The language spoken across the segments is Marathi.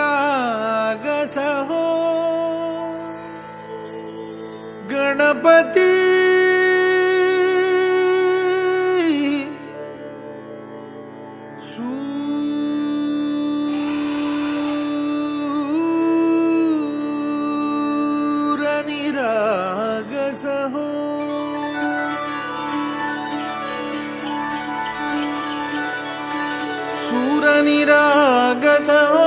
सूरनिरागस हो गणपती सूरनिरागस हो सूरनिरागस हो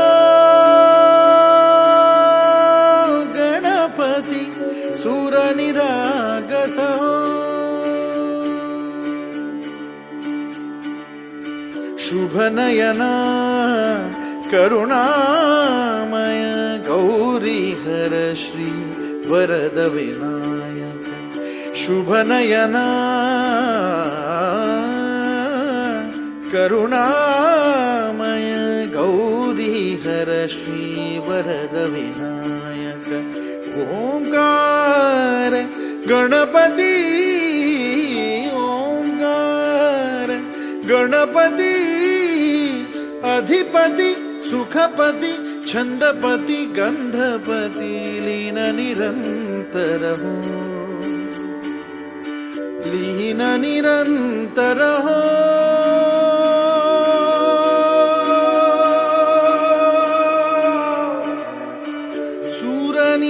गणपती सूरनिरागस हो शुभनयना करुणामय गौरी हर श्री वरद विनायक शुभनयना करुणामय गौरी हर श्री वरद विनायक ओंकार गणपती ओंकार गणपती अधिपति सुखपति छंदपति गंधपति लीन निरंतर हो लीन निरंतर हो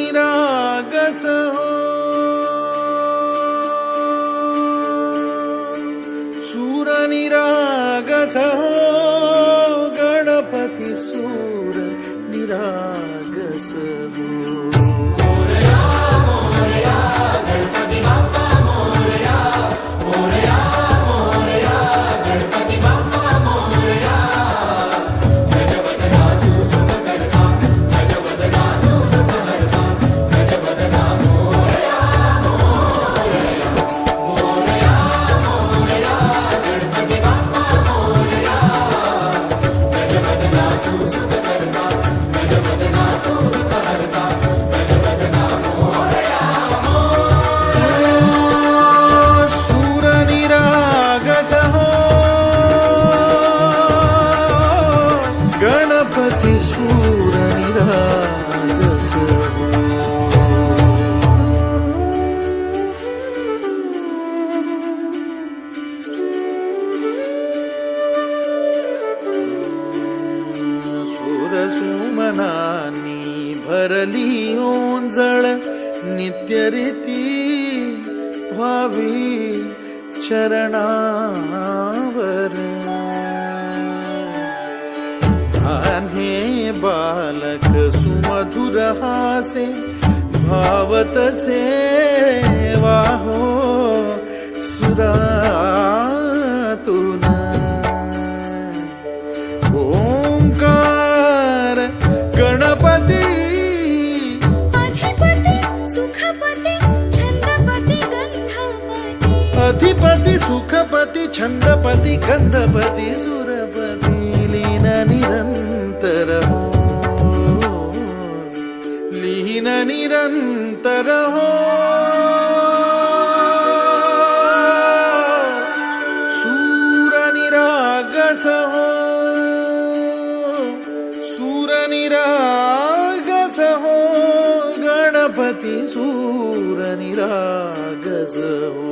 सूरनिरागस हो सूरनिरागस हो गणपति सूर निरागस हो मोरया मोरया गणपति बाप्पा मोरया मोरया मोरया गणपति बाप्पा मोरया गजवदना तू सुख करता गजवदना तू सुख करता गजवदना मोरया मोरया मोरया मोरया गणपति बाप्पा मोरया गजवदना तू सुख करता गजवदना तू सुख करता गजवदना मोरया सूरनिरागस हो गणपति सूरनिरागस हो सुमनानी भरली ओंजळ नित्यरीती भावी चरणावर हे बालक सुमधुर हासे भावत सेवा हो सुरातून ओंकार गणपती अधिपति सुखपति अधिपति सुखपति छंदपति छंदपति गंधपति सुरपति लीन निरंतर हो लीन निरंतर हो सूरनिरागस हो सूरनिरागस हो गणपति सूरनिरागस हो